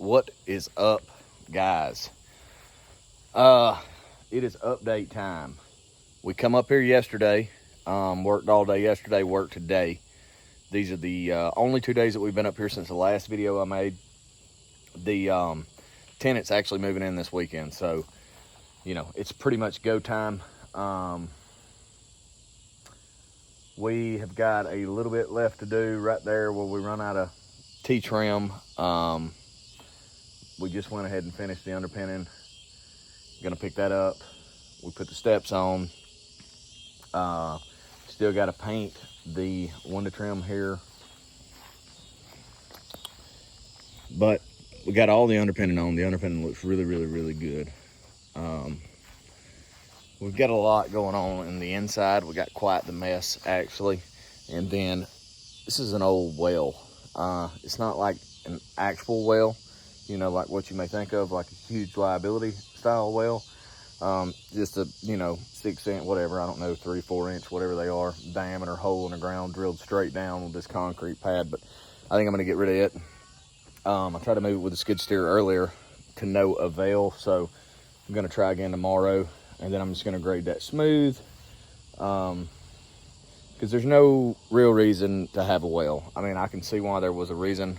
What is up, guys? It is update time. We come up here yesterday, worked all day yesterday, worked today. These are the only 2 days that we've been up here since the last video I made. The tenant's actually moving in this weekend, so you know it's pretty much go time. We have got a little bit left to do right there where we run out of T-trim. We just went ahead and finished the underpinning. Gonna pick that up. We put the steps on. Still got to paint the window trim here, but we got all the underpinning on. The underpinning looks really good. We've got a lot going on in the inside. We got quite the mess actually. And then this is an old well. It's not like an actual well, you know, like what you may think of, like a huge liability style well. Just a, 6 inch, whatever, I don't know, 3-4 inch, whatever they are, diameter hole in the ground drilled straight down with this concrete pad. But I think I'm gonna get rid of it. I tried to move it with a skid steer earlier to no avail, so I'm gonna try again tomorrow, and then I'm just gonna grade that smooth, because there's no real reason to have a well. I mean, I can see why there was a reason,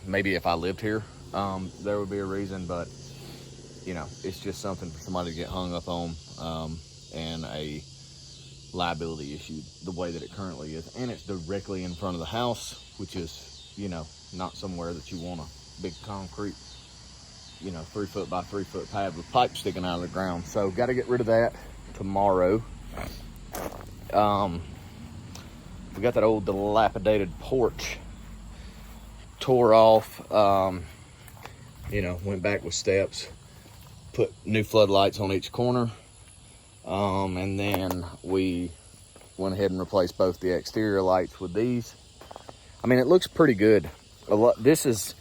maybe if I lived here, there would be a reason, but it's just something for somebody to get hung up on, and a liability issue the way that it currently is. And it's directly in front of the house, which is, not somewhere that you want a big concrete, 3 foot by 3 foot pad with pipes sticking out of the ground. So got to get rid of that tomorrow. We got that old dilapidated porch tore off. Went back with steps, put new floodlights on each corner, and then we went ahead and replaced both the exterior lights with these. I mean, it looks pretty good. This is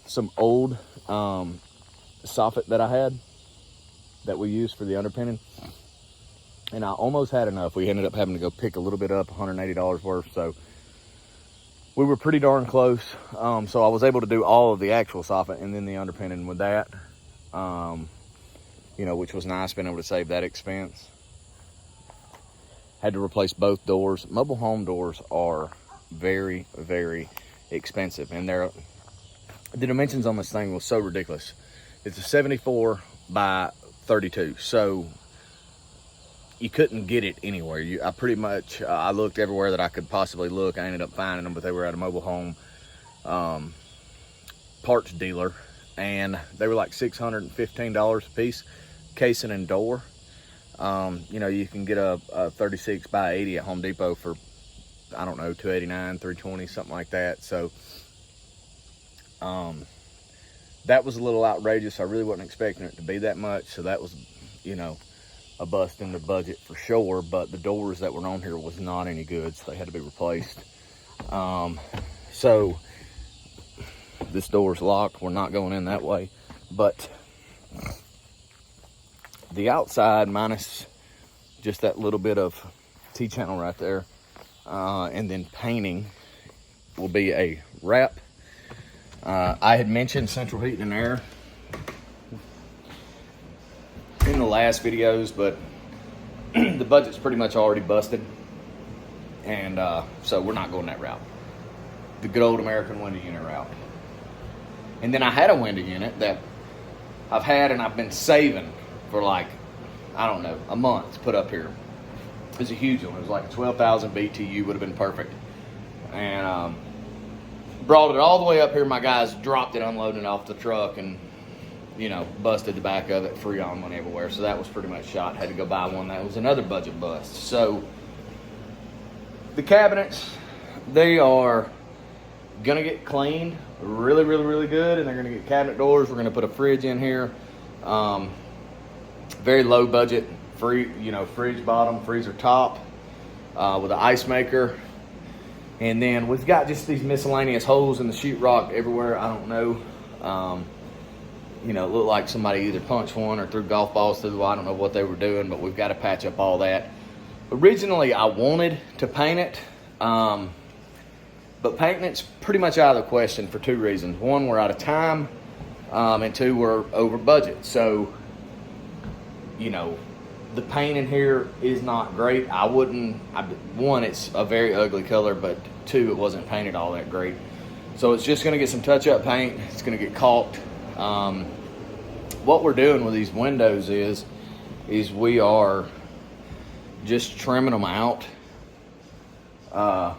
some old soffit that I had that we used for the underpinning, and I almost had enough. We ended up having to go pick a little bit up, $180 worth, so we were pretty darn close. So I was able to do all of the actual soffit and then the underpinning with that, which was nice, being able to save that expense. Had to replace both doors. Mobile home doors are very expensive, and the dimensions on this thing was so ridiculous. It's a 74 by 32, so you couldn't get it anywhere. I looked everywhere that I could possibly look. I ended up finding them, but they were at a mobile home parts dealer, and they were like $615 a piece, casing and door. You can get a 36 by 80 at Home Depot for, I don't know, $289, $320, something like that. So that was a little outrageous. I really wasn't expecting it to be that much, so that was, a bust in the budget for sure. But the doors that were on here was not any good, so they had to be replaced. So this door's locked. We're not going in that way, but the outside, minus just that little bit of T-channel right there, and then painting, will be a wrap. I had mentioned central heating and air in the last videos, but the budget's pretty much already busted, and so we're not going that route. The good old American window unit route. And then I had a window unit that I've had and I've been saving for like, I don't know, a month to put up here. It was a huge one. It was like 12,000 BTU, would have been perfect. And brought it all the way up here. My guys dropped it unloading off the truck, and busted the back of it. Freon went everywhere, so that was pretty much shot. Had to go buy one. That was another budget bust. So the cabinets, they are gonna get cleaned really good, and they're gonna get cabinet doors. We're gonna put a fridge in here. Very low budget, fridge bottom, freezer top, with an ice maker. And then we've got just these miscellaneous holes in the sheetrock everywhere. I don't know. It looked like somebody either punched one or threw golf balls through the wall. I don't know what they were doing, but we've got to patch up all that. Originally, I wanted to paint it. But painting it's pretty much out of the question for two reasons. One, we're out of time, and two, we're over budget. So, you know, the paint in here is not great. One, it's a very ugly color, but two, it wasn't painted all that great. So it's just gonna get some touch-up paint. It's gonna get caulked. What we're doing with these windows is we are just trimming them out. I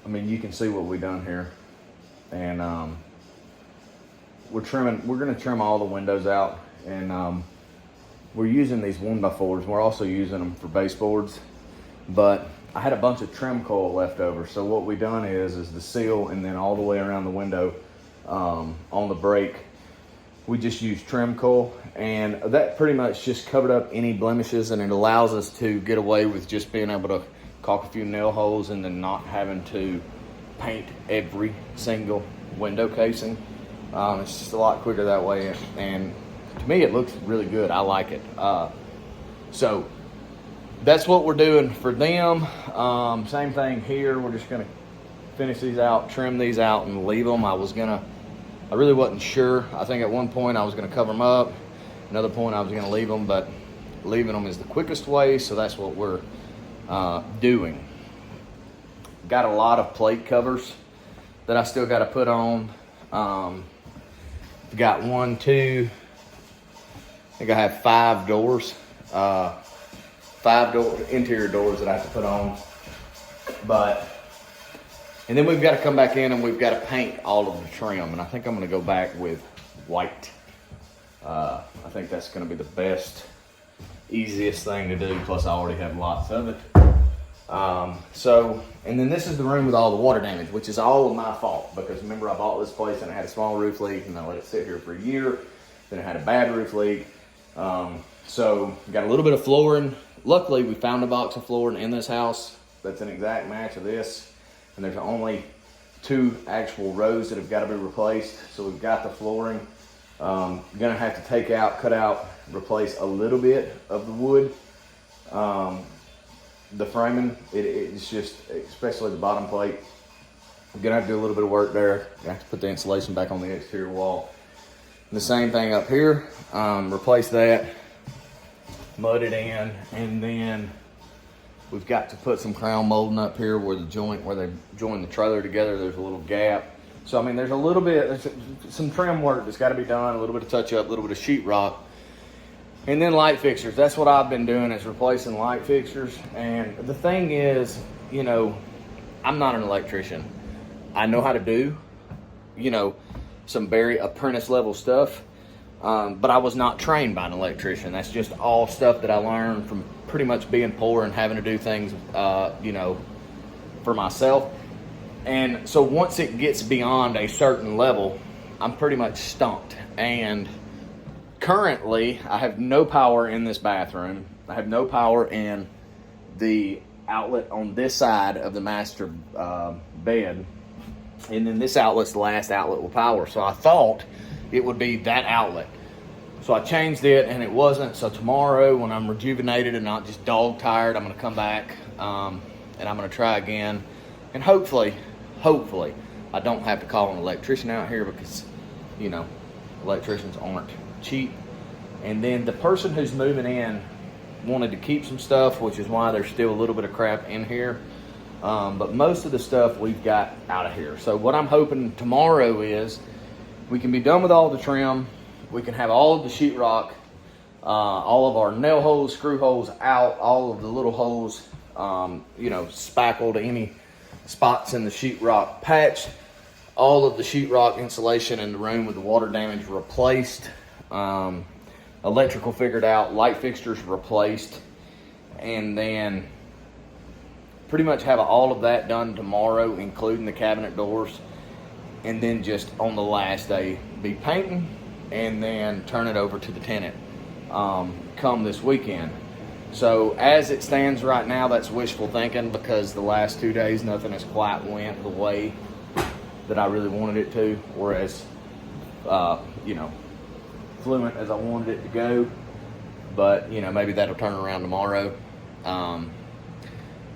mean, you can see what we've done here. And we're gonna trim all the windows out. And we're using these 1x4s. We're also using them for baseboards. But I had a bunch of trim coil left over. So what we've done is the seal and then all the way around the window on the break, we just use trim coil. And that pretty much just covered up any blemishes, and it allows us to get away with just being able to caulk a few nail holes and then not having to paint every single window casing. It's just a lot quicker that way, and to me it looks really good. I like it. So that's what we're doing for them. Same thing here. We're just gonna finish these out, trim these out, and leave them. I really wasn't sure. I think at one point I was gonna cover them up. Another point I was gonna leave them, but leaving them is the quickest way, so that's what we're doing. Got a lot of plate covers that I still got to put on. Got 1, 2, I think I have 5 doors, 5 interior doors that I have to put on. And then we've got to come back in and we've got to paint all of the trim. And I think I'm going to go back with white. I think that's going to be the best, easiest thing to do. Plus I already have lots of it. And then this is the room with all the water damage, which is all of my fault, because remember I bought this place and it had a small roof leak and I let it sit here for a year. Then it had a bad roof leak. So got a little bit of flooring. Luckily we found a box of flooring in this house that's an exact match of this. And there's only 2 actual rows that have got to be replaced. So we've got the flooring. Gonna have to take out, cut out, replace a little bit of the wood. The framing, it's just, especially the bottom plate, I'm gonna have to do a little bit of work there. Gonna have to put the insulation back on the exterior wall. And the same thing up here, replace that, mud it in, and then we've got to put some crown molding up here where the joint, where they join the trailer together, there's a little gap. So I mean, there's some trim work that's gotta be done, a little bit of touch up, a little bit of sheetrock. And then light fixtures. That's what I've been doing, is replacing light fixtures. And the thing is, you know, I'm not an electrician. I know how to do, you know, some very apprentice level stuff. But I was not trained by an electrician. That's just all stuff that I learned from pretty much being poor and having to do things, you know, for myself. And so once it gets beyond a certain level, I'm pretty much stumped. And currently, I have no power in this bathroom. I have no power in the outlet on this side of the master bed. And then this outlet's the last outlet with power. So I thought it would be that outlet. So I changed it and it wasn't. So tomorrow, when I'm rejuvenated and not just dog tired, I'm gonna come back and I'm gonna try again. And hopefully, I don't have to call an electrician out here, because, you know, electricians aren't cheap. And then the person who's moving in wanted to keep some stuff, which is why there's still a little bit of crap in here. But most of the stuff we've got out of here. So what I'm hoping tomorrow is we can be done with all the trim. We can have all of the sheetrock, all of our nail holes, screw holes out, all of the little holes, you know, spackled, any spots in the sheetrock patched, all of the sheetrock insulation in the room with the water damage replaced, electrical figured out, light fixtures replaced, and then pretty much have all of that done tomorrow, including the cabinet doors. And then just on the last day be painting, and then turn it over to the tenant come this weekend. So as it stands right now, that's wishful thinking, because the last 2 days nothing has quite went the way that I really wanted it to, or as you know, fluent as I wanted it to go. But you know, maybe that'll turn around tomorrow.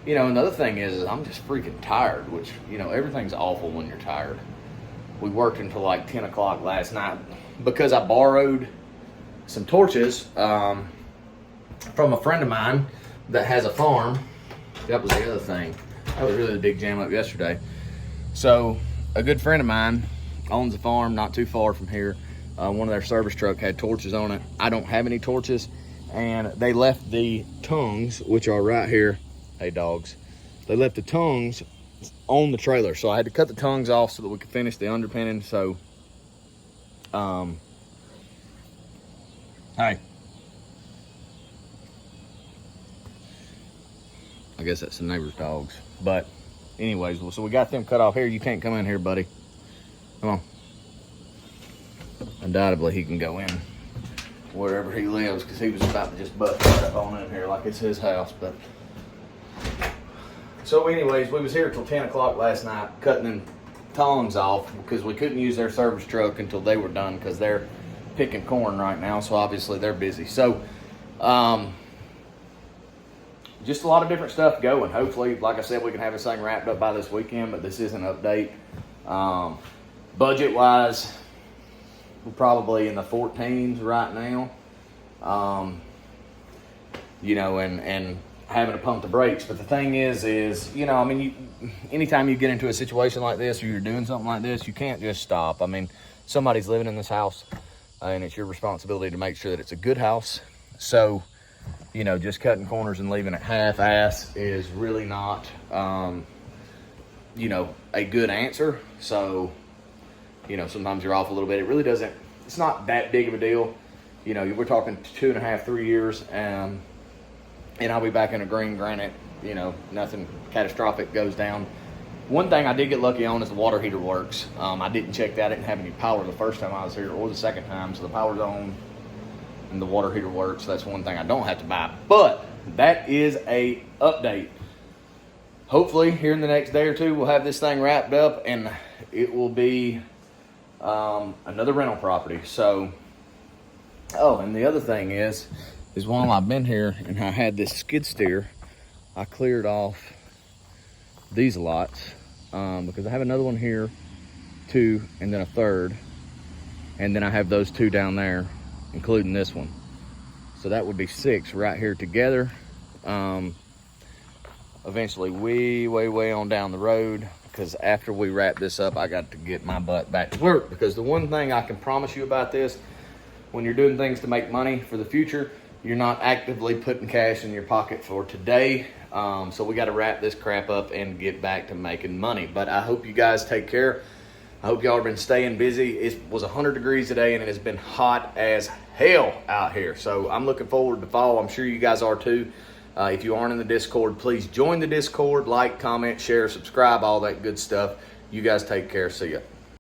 You know, another thing is I'm just freaking tired, which, you know, everything's awful when you're tired. We worked until like 10 o'clock last night because I borrowed some torches from a friend of mine that has a farm. That was the other thing. That was really the big jam up yesterday. So a good friend of mine owns a farm not too far from here. One of their service truck had torches on it. I don't have any torches, and they left the tongues, which are right here. Hey, dogs. They left the tongues on the trailer, so I had to cut the tongues off so that we could finish the underpinning. So, hey. I guess that's the neighbor's dogs. But anyways, so we got them cut off here. You can't come in here, buddy. Come on. Undoubtedly, he can go in wherever he lives because he was about to just butt right up on in here like it's his house. But so anyways, we was here till 10 o'clock last night cutting them tongs off because we couldn't use their service truck until they were done because they're picking corn right now. So obviously they're busy. So, just a lot of different stuff going. Hopefully, like I said, we can have this thing wrapped up by this weekend, but this is an update. Budget-wise, we're probably in the 14s right now. You know, and having to pump the brakes. But the thing is, you know, I mean, anytime you get into a situation like this or you're doing something like this, you can't just stop. I mean, somebody's living in this house, and it's your responsibility to make sure that it's a good house. So, you know, just cutting corners and leaving it half-ass is really not, you know, a good answer. So, you know, sometimes you're off a little bit. It really doesn't, it's not that big of a deal. You know, we're talking 2.5, 3 years, and I'll be back in a green granite. You know, nothing catastrophic goes down. One thing I did get lucky on is the water heater works. I didn't check that. I didn't have any power the first time I was here or the second time, so the power's on. And the water heater works. That's one thing I don't have to buy. But that is a update. Hopefully here in the next day or two we'll have this thing wrapped up and it will be another rental property. So, oh, and the other thing is while I've been here and I had this skid steer, I cleared off these lots because I have another one here, 2, and then a third, and then I have those 2 down there, including this one. So that would be 6 right here together. Eventually way on down the road, because after we wrap this up, I got to get my butt back to work. Because the one thing I can promise you about this, when you're doing things to make money for the future, you're not actively putting cash in your pocket for today. So we got to wrap this crap up and get back to making money. But I hope you guys take care. I hope y'all have been staying busy. It was 100 degrees today and it has been hot as hell out here. So I'm looking forward to fall. I'm sure you guys are too. If you aren't in the Discord, please join the Discord. Like, comment, share, subscribe, all that good stuff. You guys take care. See ya.